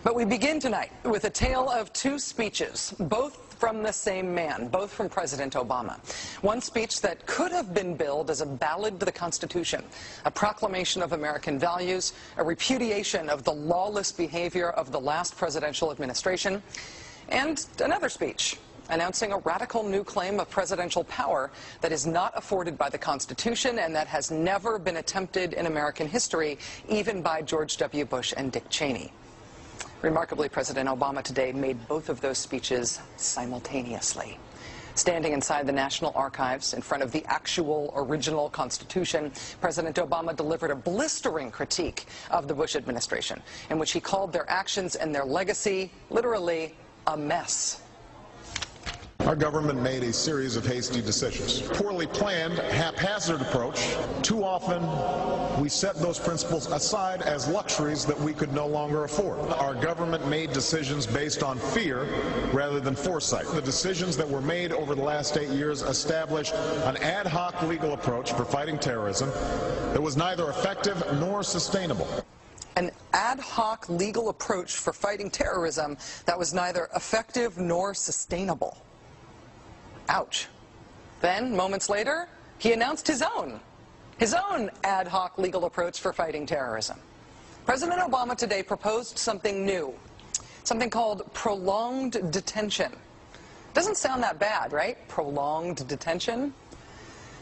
But we begin tonight with a tale of two speeches, both from the same man, both from President Obama. One speech that could have been billed as a ballad to the Constitution, a proclamation of American values, a repudiation of the lawless behavior of the last presidential administration, and another speech announcing a radical new claim of presidential power that is not afforded by the Constitution and that has never been attempted in American history, even by George W. Bush and Dick Cheney. Remarkably, President Obama today made both of those speeches simultaneously. Standing inside the National Archives in front of the actual original Constitution, President Obama delivered a blistering critique of the Bush administration, in which he called their actions and their legacy, literally, a mess. Our government made a series of hasty decisions. Poorly planned, haphazard approach. Too often, we set those principles aside as luxuries that we could no longer afford. Our government made decisions based on fear rather than foresight. The decisions that were made over the last 8 years established an ad hoc legal approach for fighting terrorism that was neither effective nor sustainable. An ad hoc legal approach for fighting terrorism that was neither effective nor sustainable. Ouch. Then, moments later, he announced his own ad hoc legal approach for fighting terrorism. President Obama today proposed something new, something called prolonged detention. Doesn't sound that bad, right? Prolonged detention.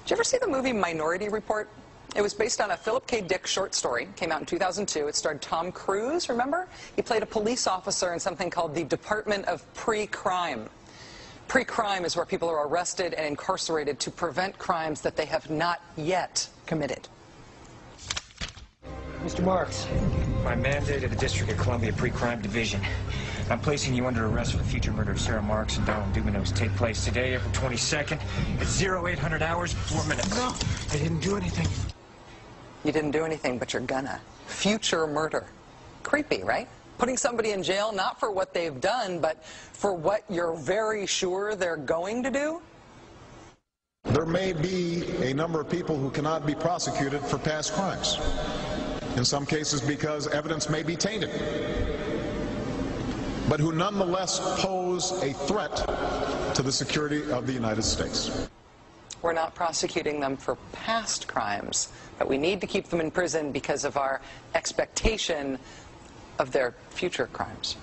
Did you ever see the movie Minority Report? It was based on a Philip K. Dick short story. Came out in 2002. It starred Tom Cruise, remember? He played a police officer in something called the Department of Pre-Crime. Pre-crime is where people are arrested and incarcerated to prevent crimes that they have not yet committed. Mr. Marks, by mandate of the District of Columbia Pre-Crime Division, I'm placing you under arrest for the future murder of Sarah Marks and Donald Dubinos. Take place today, April 22nd, at 0800 hours, 4 minutes. No, I didn't do anything. You didn't do anything, but you're gonna. Future murder. Creepy, right? Putting somebody in jail not for what they've done, but for what you're very sure they're going to do? There may be a number of people who cannot be prosecuted for past crimes. In some cases because evidence may be tainted, but who nonetheless pose a threat to the security of the United States. We're not prosecuting them for past crimes, but we need to keep them in prison because of our expectation of their future crimes.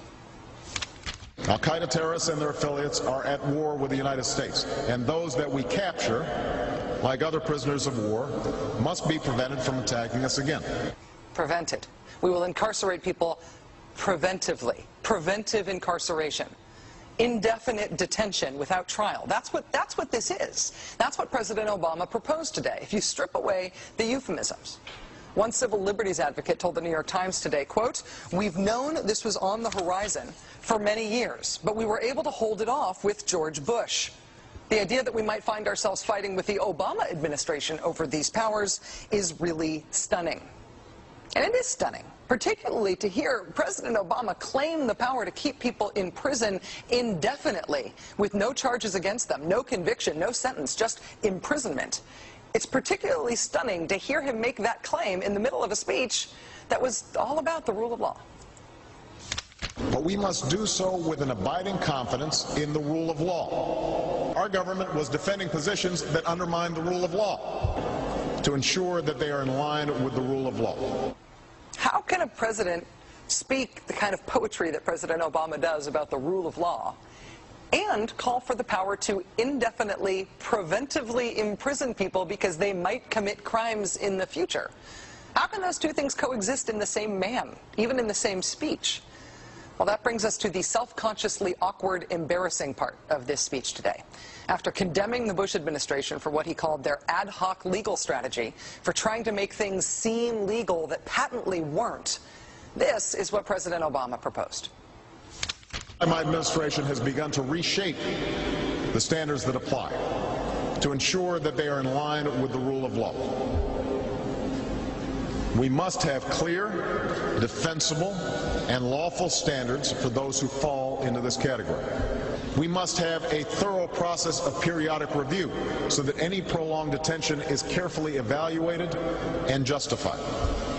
Al-Qaeda terrorists and their affiliates are at war with the United States, and those that we capture, like other prisoners of war, must be prevented from attacking us again. Prevented. We will incarcerate people preventively. Preventive incarceration. Indefinite detention without trial. That's what this is. That's what President Obama proposed today, if you strip away the euphemisms. One civil liberties advocate told the New York Times today, quote, "We've known this was on the horizon for many years, but we were able to hold it off with George Bush. The idea that we might find ourselves fighting with the Obama administration over these powers is really stunning." And it is stunning, particularly to hear President Obama claim the power to keep people in prison indefinitely with no charges against them, no conviction, no sentence, just imprisonment. It's particularly stunning to hear him make that claim in the middle of a speech that was all about the rule of law. But we must do so with an abiding confidence in the rule of law. Our government was defending positions that undermine the rule of law to ensure that they are in line with the rule of law. How can a president speak the kind of poetry that President Obama does about the rule of law and call for the power to indefinitely, preventively imprison people because they might commit crimes in the future? How can those two things coexist in the same man, even in the same speech? Well, that brings us to the self-consciously awkward, embarrassing part of this speech today. After condemning the Bush administration for what he called their ad hoc legal strategy, for trying to make things seem legal that patently weren't, this is what President Obama proposed. My administration has begun to reshape the standards that apply to ensure that they are in line with the rule of law. We must have clear, defensible, and lawful standards for those who fall into this category. We must have a thorough process of periodic review so that any prolonged detention is carefully evaluated and justified.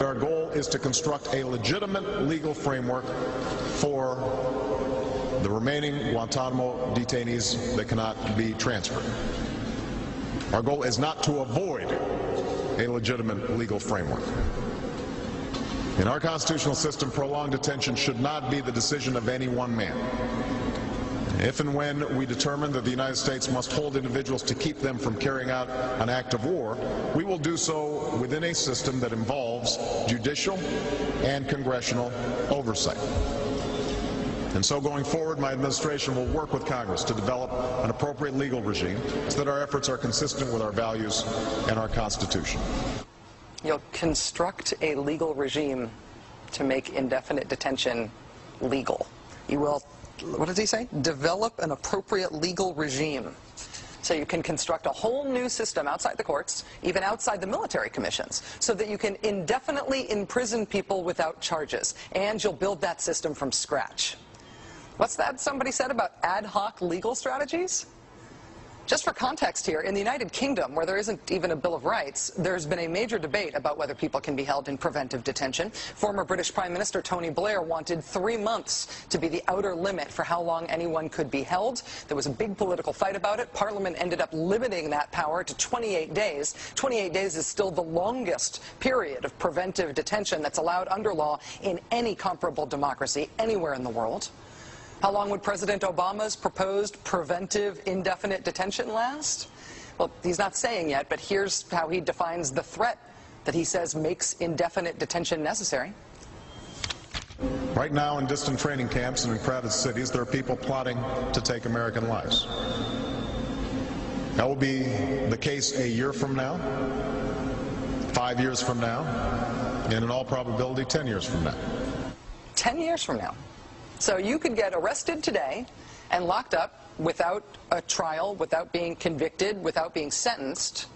Our goal is to construct a legitimate legal framework for the remaining Guantanamo detainees that cannot be transferred. Our goal is not to avoid a legitimate legal framework. In our constitutional system, prolonged detention should not be the decision of any one man. If and when we determine that the United States must hold individuals to keep them from carrying out an act of war, we will do so within a system that involves judicial and congressional oversight. And so going forward, my administration will work with Congress to develop an appropriate legal regime so that our efforts are consistent with our values and our Constitution. You'll construct a legal regime to make indefinite detention legal. You will, what does he say? Develop an appropriate legal regime. So you can construct a whole new system outside the courts, even outside the military commissions, so that you can indefinitely imprison people without charges. And you'll build that system from scratch. What's that somebody said about ad hoc legal strategies? Just for context here, in the United Kingdom, where there isn't even a Bill of Rights, there's been a major debate about whether people can be held in preventive detention. Former British Prime Minister Tony Blair wanted 3 months to be the outer limit for how long anyone could be held. There was a big political fight about it. Parliament ended up limiting that power to 28 days. 28 days is still the longest period of preventive detention that's allowed under law in any comparable democracy anywhere in the world. How long would President Obama's proposed preventive indefinite detention last? Well, he's not saying yet, but here's how he defines the threat that he says makes indefinite detention necessary. Right now, in distant training camps and in crowded cities, there are people plotting to take American lives. That will be the case a year from now, 5 years from now, and in all probability 10 years from now. 10 years from now. So you could get arrested today and locked up without a trial, without being convicted, without being sentenced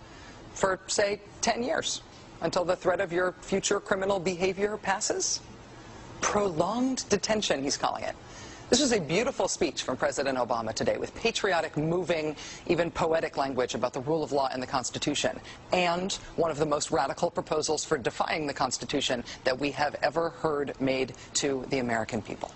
for, say, 10 years until the threat of your future criminal behavior passes. Prolonged detention, he's calling it. This was a beautiful speech from President Obama today with patriotic, moving, even poetic language about the rule of law and the Constitution, and one of the most radical proposals for defying the Constitution that we have ever heard made to the American people.